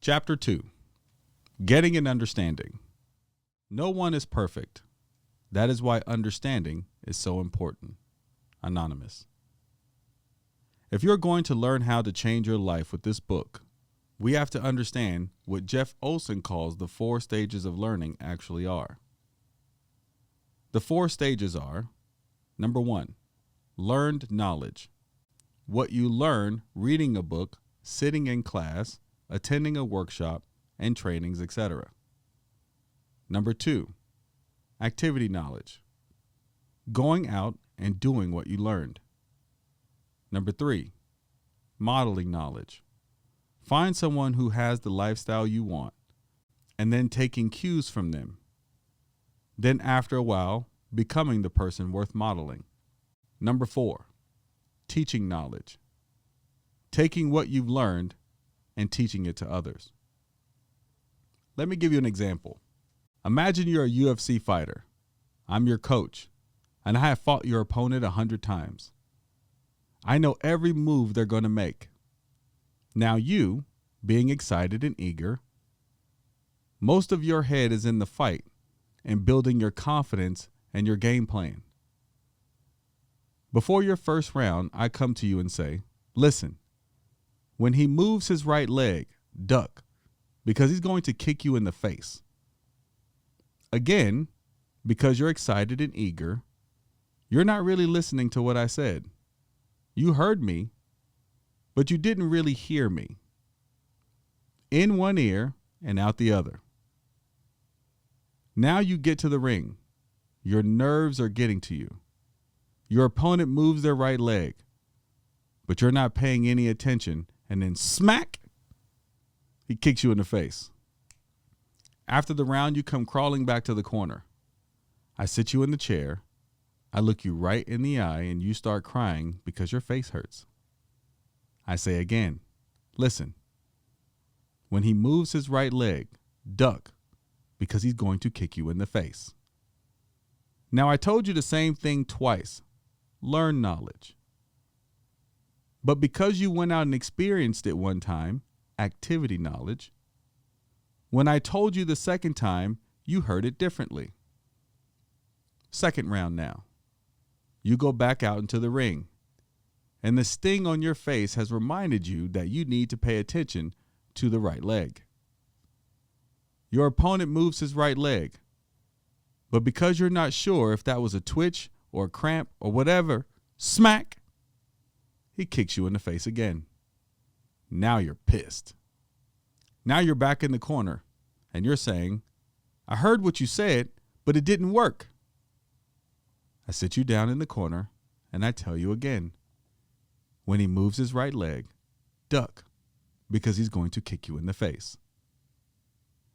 Chapter 2. Getting an Understanding. No one is perfect. That is why understanding is so important. Anonymous. If you're going to learn how to change your life with this book, we have to understand what Jeff Olson calls the 4 stages of learning actually are. The 4 stages are: number 1, learned knowledge. What you learn reading a book, sitting in class, attending a workshop, and trainings, etc. Number 2, activity knowledge. Going out and doing what you learned. Number 3, modeling knowledge. Find someone who has the lifestyle you want, and then taking cues from them. Then after a while, becoming the person worth modeling. Number 4, teaching knowledge. Taking what you've learned and teaching it to others. Let me give you an example. Imagine you're a UFC fighter. I'm your coach, and I have fought your opponent 100 times. I know every move they're going to make. Now you, being excited and eager, most of your head is in the fight and building your confidence and your game plan. Before your first round, I come to you and say, listen, when he moves his right leg, duck, because he's going to kick you in the face. Again, because you're excited and eager, you're not really listening to what I said. You heard me, but you didn't really hear me. In one ear and out the other. Now you get to the ring. Your nerves are getting to you. Your opponent moves their right leg, but you're not paying any attention, and then smack, he kicks you in the face. After the round, you come crawling back to the corner. I sit you in the chair. I look you right in the eye, and you start crying because your face hurts. I say again, listen, when he moves his right leg, duck, because he's going to kick you in the face. Now, I told you the same thing twice. Learn knowledge. But because you went out and experienced it one time, activity knowledge, when I told you the second time, you heard it differently. Second round now. You go back out into the ring, and the sting on your face has reminded you that you need to pay attention to the right leg. Your opponent moves his right leg, but because you're not sure if that was a twitch or a cramp or whatever, smack, he kicks you in the face again. Now you're pissed. Now you're back in the corner, and you're saying, I heard what you said, but it didn't work. I sit you down in the corner, and I tell you again, when he moves his right leg, duck, because he's going to kick you in the face.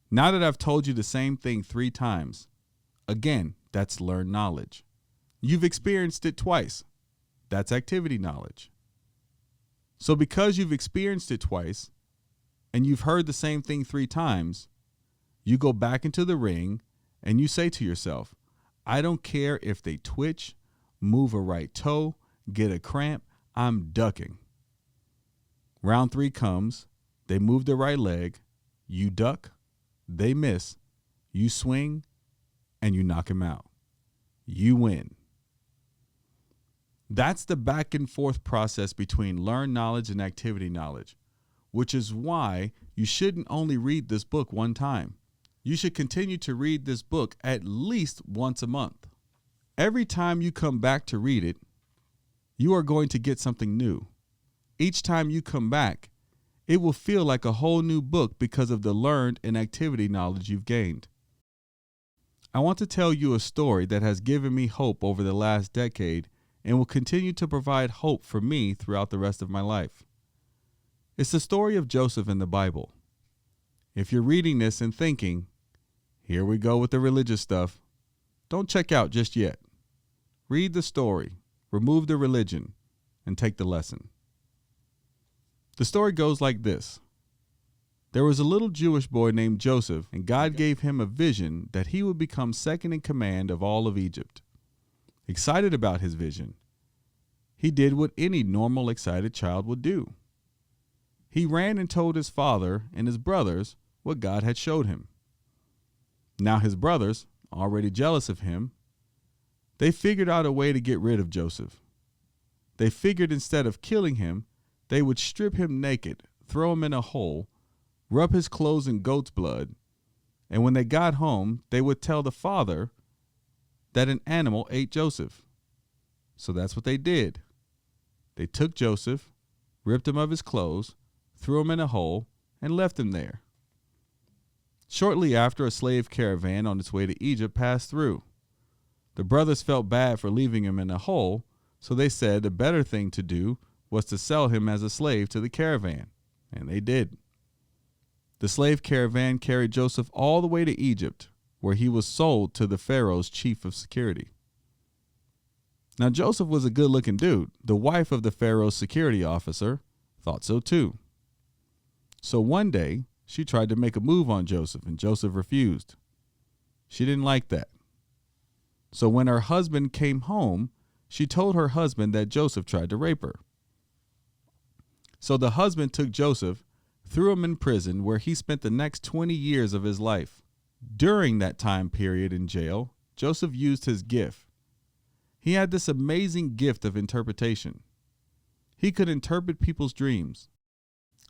Now that I've told you the same thing 3 times, again, that's learned knowledge. You've experienced it twice. That's activity knowledge. So because you've experienced it twice, and you've heard the same thing 3 times, you go back into the ring and you say to yourself, I don't care if they twitch, move a right toe, get a cramp, I'm ducking. Round 3 comes, they move their right leg, you duck, they miss, you swing, and you knock him out. You win. That's the back and forth process between learned knowledge and activity knowledge, which is why you shouldn't only read this book one time. You should continue to read this book at least once a month. Every time you come back to read it, you are going to get something new. Each time you come back, it will feel like a whole new book because of the learned and activity knowledge you've gained. I want to tell you a story that has given me hope over the last decade and will continue to provide hope for me throughout the rest of my life. It's the story of Joseph in the Bible. If you're reading this and thinking, here we go with the religious stuff, don't check out just yet. Read the story, remove the religion, and take the lesson. The story goes like this. There was a little Jewish boy named Joseph, and God gave him a vision that he would become second in command of all of Egypt. Excited about his vision, he did what any normal excited child would do. he ran and told his father and his brothers what God had showed him. Now his brothers, already jealous of him, they figured out a way to get rid of Joseph. They figured instead of killing him, they would strip him naked, throw him in a hole, rub his clothes in goat's blood, and when they got home, they would tell the father that an animal ate Joseph. So that's what they did. They took Joseph, ripped him of his clothes, threw him in a hole, and left him there. Shortly after, a slave caravan on its way to Egypt passed through. The brothers felt bad for leaving him in a hole, so they said the better thing to do was to sell him as a slave to the caravan, and they did. The slave caravan carried Joseph all the way to Egypt, where he was sold to the Pharaoh's chief of security. Now, Joseph was a good-looking dude. The wife of the Pharaoh's security officer thought so too. So one day, she tried to make a move on Joseph, and Joseph refused. She didn't like that. So when her husband came home, she told her husband that Joseph tried to rape her. So the husband took Joseph, threw him in prison, where he spent the next 20 years of his life. During that time period in jail, Joseph used his gift. He had this amazing gift of interpretation. He could interpret people's dreams.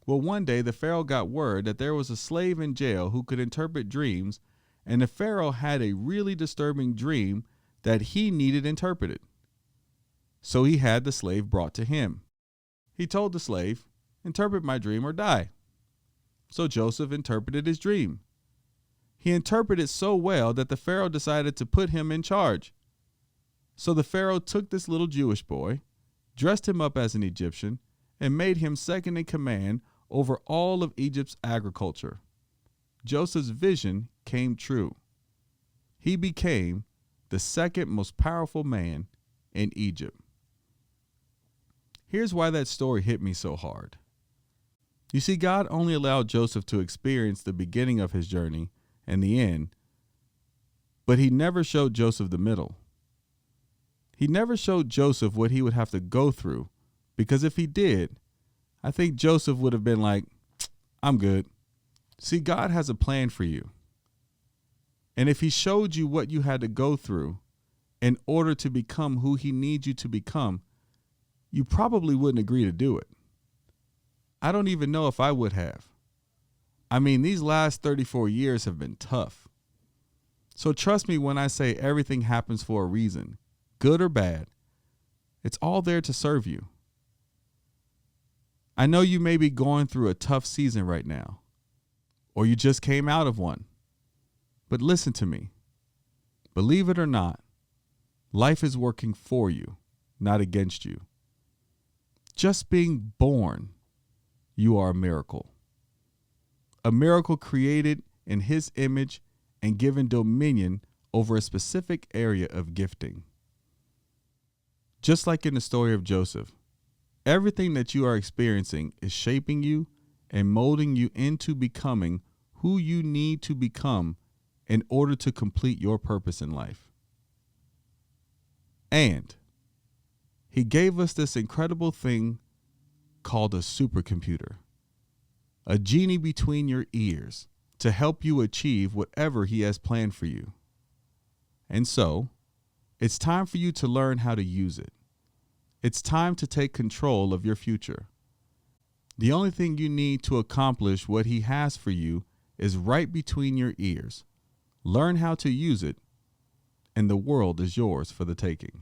Well, one day the Pharaoh got word that there was a slave in jail who could interpret dreams, and the Pharaoh had a really disturbing dream that he needed interpreted. So he had the slave brought to him. He told the slave, "Interpret my dream or die." So Joseph interpreted his dream. He interpreted so well that the Pharaoh decided to put him in charge. So the Pharaoh took this little Jewish boy, dressed him up as an Egyptian, and made him second in command over all of Egypt's agriculture. Joseph's vision came true. He became the second most powerful man in Egypt. Here's why that story hit me so hard. You see, God only allowed Joseph to experience the beginning of his journey and the end, but he never showed Joseph the middle. He never showed Joseph what he would have to go through, because if he did, I think Joseph would have been like, "I'm good." See, God has a plan for you. And if he showed you what you had to go through in order to become who he needs you to become, you probably wouldn't agree to do it. I don't even know if I would have. I mean, these last 34 years have been tough. So trust me when I say everything happens for a reason, good or bad. It's all there to serve you. I know you may be going through a tough season right now, or you just came out of one. But listen to me. Believe it or not, life is working for you, not against you. Just being born, you are a miracle. A miracle created in his image and given dominion over a specific area of gifting. Just like in the story of Joseph, everything that you are experiencing is shaping you and molding you into becoming who you need to become in order to complete your purpose in life. And he gave us this incredible thing called a supercomputer, a genie between your ears to help you achieve whatever he has planned for you. And so, it's time for you to learn how to use it. It's time to take control of your future. The only thing you need to accomplish what he has for you is right between your ears. Learn how to use it, and the world is yours for the taking.